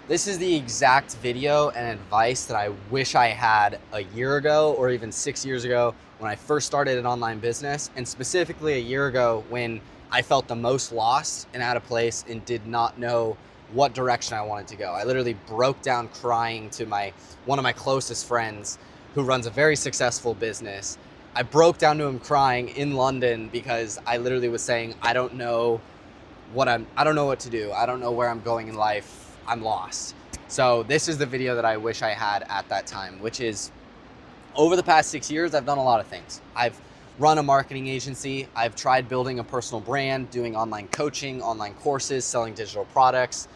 This is the exact video and advice that I wish I had a year ago or even 6 years ago when I first started an online business, and specifically a year ago when I felt the most lost and out of place and did not know what direction I wanted to go. I literally broke down crying to one of my closest friends who runs a very successful business. I broke down to him crying in London because I literally was saying, I don't know what to do. I don't know where I'm going in life. I'm lost. So this is the video that I wish I had at that time, which is over the past 6 years, I've done a lot of things. I've run a marketing agency. I've tried building a personal brand, doing online coaching, online courses, selling digital products.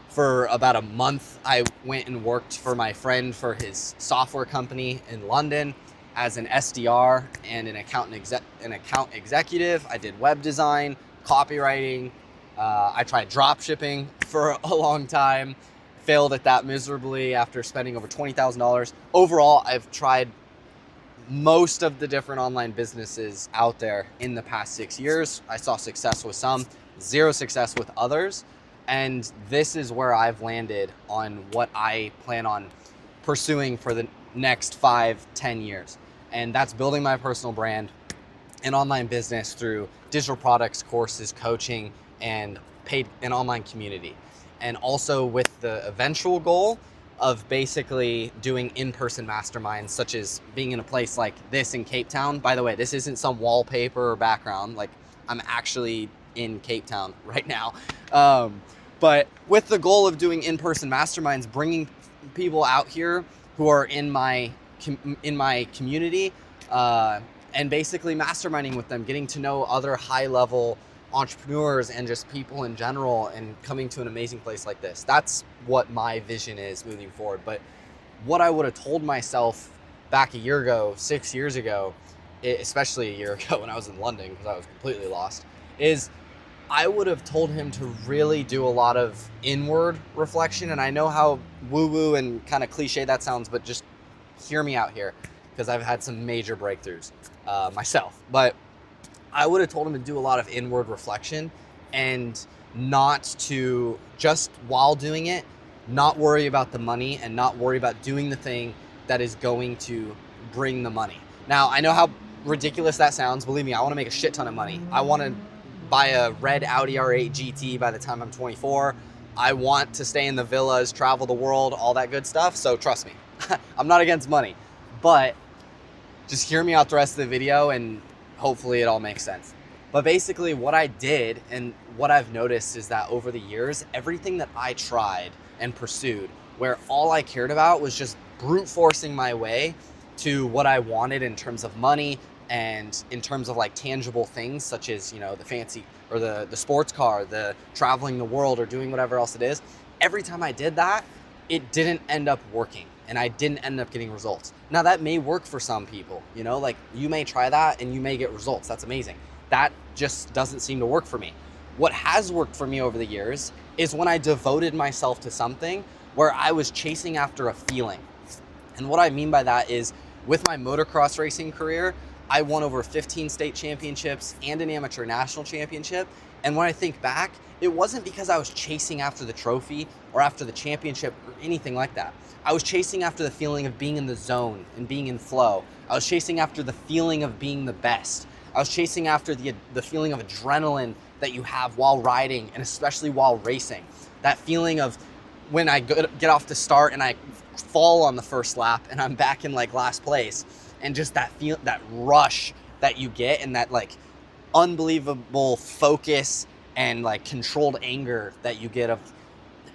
For about a month, I went and worked for my friend for his software company in London as an SDR and an account executive. I did web design, copywriting. I tried drop shipping for a long time, failed at that miserably after spending over $20,000. Overall, I've tried most of the different online businesses out there in the past 6 years. I saw success with some, zero success with others. And this is where I've landed on what I plan on pursuing for the next 5-10 years. And that's building my personal brand and online business through digital products, courses, coaching, and paid an online community. And also with the eventual goal of basically doing in-person masterminds, such as being in a place like this in Cape Town. By the way, this isn't some wallpaper or background. Like, I'm actually in Cape Town right now. But with the goal of doing in-person masterminds, bringing people out here who are in my community, and basically masterminding with them, getting to know other high-level entrepreneurs and just people in general, and coming to an amazing place like this. That's what my vision is moving forward. But what I would have told myself back a year ago, 6 years ago, especially a year ago when I was in London because I was completely lost, is I would have told him to really do a lot of inward reflection. And I know how woo-woo and kind of cliche that sounds, but just hear me out here because I've had some major breakthroughs myself. But I would have told him to do a lot of inward reflection and not to, just while doing it, not worry about the money and not worry about doing the thing that is going to bring the money. Now, I know how ridiculous that sounds. Believe me, I want to make a shit ton of money. I want to buy a red Audi R8 GT by the time I'm 24. I want to stay in the villas, travel the world, all that good stuff. So trust me, I'm not against money, but just hear me out the rest of the video and hopefully it all makes sense. But basically what I did and what I've noticed is that over the years, everything that I tried and pursued, where all I cared about was just brute forcing my way to what I wanted in terms of money and in terms of like tangible things, such as, you know, the fancy or the sports car, the traveling the world or doing whatever else it is. Every time I did that, it didn't end up working. And I didn't end up getting results. Now that may work for some people, you know, like you may try that and you may get results. That's amazing. That just doesn't seem to work for me. What has worked for me over the years is when I devoted myself to something where I was chasing after a feeling. And what I mean by that is with my motocross racing career, I won over 15 state championships and an amateur national championship. And when I think back, it wasn't because I was chasing after the trophy or after the championship or anything like that. I was chasing after the feeling of being in the zone and being in flow. I was chasing after the feeling of being the best. I was chasing after the feeling of adrenaline that you have while riding and especially while racing. That feeling of when I get off the start and I fall on the first lap and I'm back in like last place, and just that rush that you get and that like unbelievable focus and like controlled anger that you get of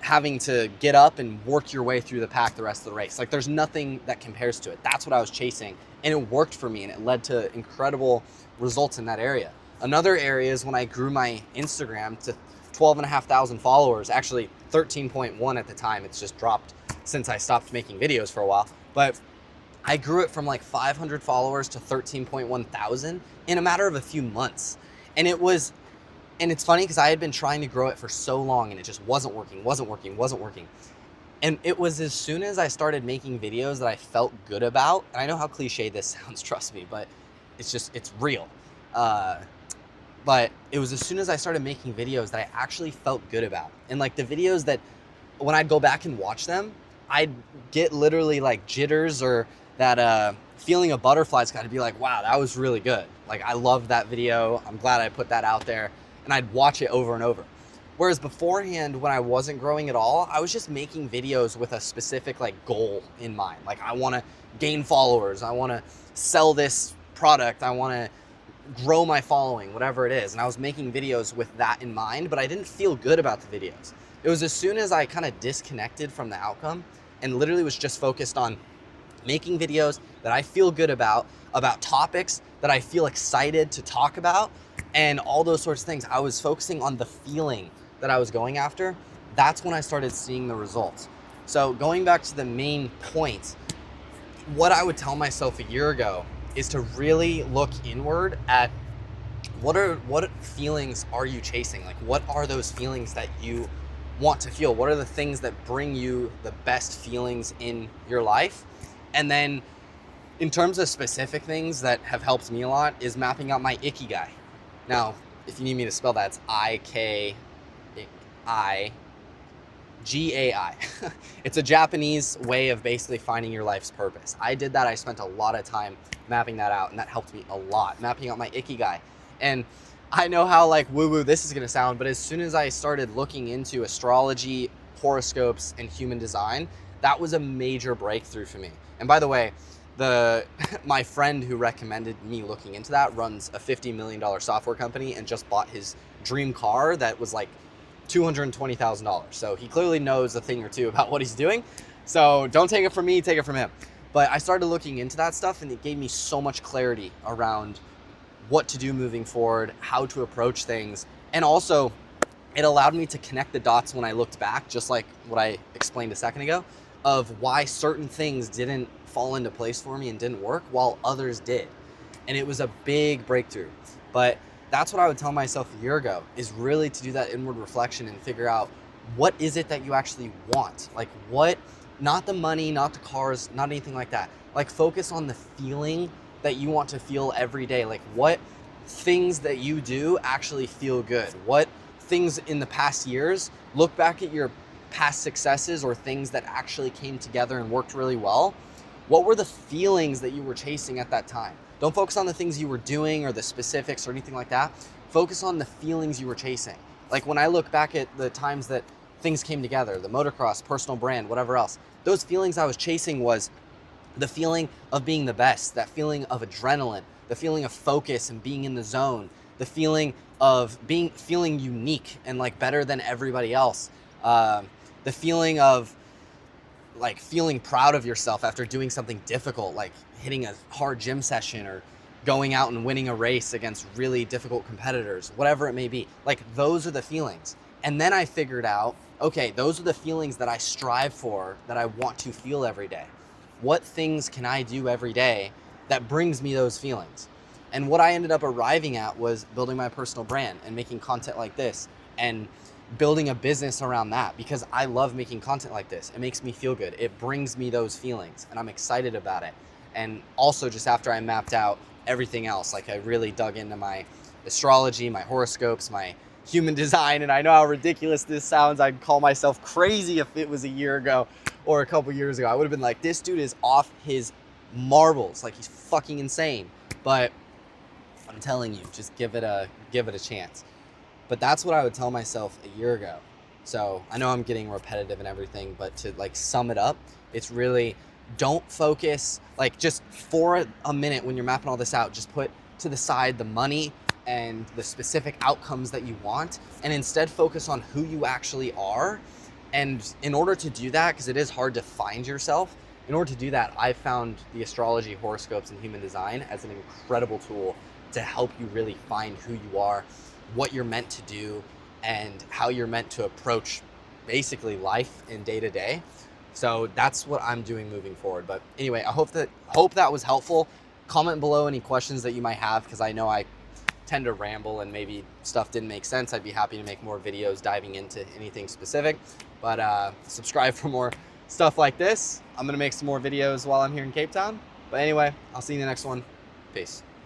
having to get up and work your way through the pack the rest of the race. Like there's nothing that compares to it. That's what I was chasing, and it worked for me and it led to incredible results in that area. Another area is when I grew my Instagram to 12,500 followers, actually 13.1 at the time. It's just dropped since I stopped making videos for a while, but I grew it from like 500 followers to 13.1 thousand in a matter of a few months. And it's funny because I had been trying to grow it for so long and it just wasn't working. And it was as soon as I started making videos that I felt good about, and I know how cliche this sounds, trust me, but it's real. But it was as soon as I started making videos that I actually felt good about. And like the videos that when I'd go back and watch them, I'd get literally like jitters or that feeling of butterflies, kind of be like, wow, that was really good. Like, I loved that video. I'm glad I put that out there. And I'd watch it over and over. Whereas beforehand, when I wasn't growing at all, I was just making videos with a specific like goal in mind. Like, I want to gain followers. I want to sell this product. I want to grow my following, whatever it is. And I was making videos with that in mind, but I didn't feel good about the videos. It was as soon as I kind of disconnected from the outcome and literally was just focused on making videos that I feel good about topics that I feel excited to talk about, and all those sorts of things. I was focusing on the feeling that I was going after. That's when I started seeing the results. So going back to the main point, what I would tell myself a year ago is to really look inward at what feelings are you chasing? Like, what are those feelings that you want to feel? What are the things that bring you the best feelings in your life? And then in terms of specific things that have helped me a lot is mapping out my Ikigai. Now, if you need me to spell that, it's Ikigai. It's a Japanese way of basically finding your life's purpose. I did that. I spent a lot of time mapping that out, and that helped me a lot, mapping out my Ikigai. And I know how like woo-woo this is gonna sound, but as soon as I started looking into astrology, horoscopes, and human design, that was a major breakthrough for me. And by the way, my friend who recommended me looking into that runs a $50 million software company and just bought his dream car that was like $220,000. So he clearly knows a thing or two about what he's doing. So don't take it from me, take it from him. But I started looking into that stuff, and it gave me so much clarity around what to do moving forward, how to approach things. And also it allowed me to connect the dots when I looked back, just like what I explained a second ago, of why certain things didn't fall into place for me and didn't work while others did. And it was a big breakthrough. But that's what I would tell myself a year ago, is really to do that inward reflection and figure out what is it that you actually want? Like, what, not the money, not the cars, not anything like that. Like, focus on the feeling that you want to feel every day. Like, what things that you do actually feel good? What things in the past years, look back at your past successes or things that actually came together and worked really well. What were the feelings that you were chasing at that time? Don't focus on the things you were doing or the specifics or anything like that. Focus on the feelings you were chasing. Like, when I look back at the times that things came together, the motocross, personal brand, whatever else, those feelings I was chasing was the feeling of being the best, that feeling of adrenaline, the feeling of focus and being in the zone, the feeling of feeling unique and like better than everybody else, the feeling of like feeling proud of yourself after doing something difficult, like hitting a hard gym session or going out and winning a race against really difficult competitors, whatever it may be. Like, those are the feelings. And then I figured out, okay, those are the feelings that I strive for, that I want to feel every day. What things can I do every day that brings me those feelings? And what I ended up arriving at was building my personal brand and making content like this and building a business around that, because I love making content like this. It makes me feel good. It brings me those feelings and I'm excited about it. And also, just after I mapped out everything else, like, I really dug into my astrology, my horoscopes, my human design. And I know how ridiculous this sounds. I'd call myself crazy if it was a year ago or a couple years ago. I would have been like, this dude is off his marbles. Like, he's fucking insane. But I'm telling you, just give it a chance. But that's what I would tell myself a year ago. So I know I'm getting repetitive and everything, but to like sum it up, it's really, don't focus, like, just for a minute when you're mapping all this out, just put to the side the money and the specific outcomes that you want, and instead focus on who you actually are. And in order to do that, because it is hard to find yourself, in order to do that, I found the astrology, horoscopes, and human design as an incredible tool to help you really find who you are, what you're meant to do, and how you're meant to approach basically life in day to day. So that's what I'm doing moving forward. But anyway, I hope that was helpful. Comment below any questions that you might have, because I know I tend to ramble and maybe stuff didn't make sense. I'd be happy to make more videos diving into anything specific. But subscribe for more stuff like this. I'm gonna make some more videos while I'm here in Cape Town. But anyway, I'll see you in the next one. Peace.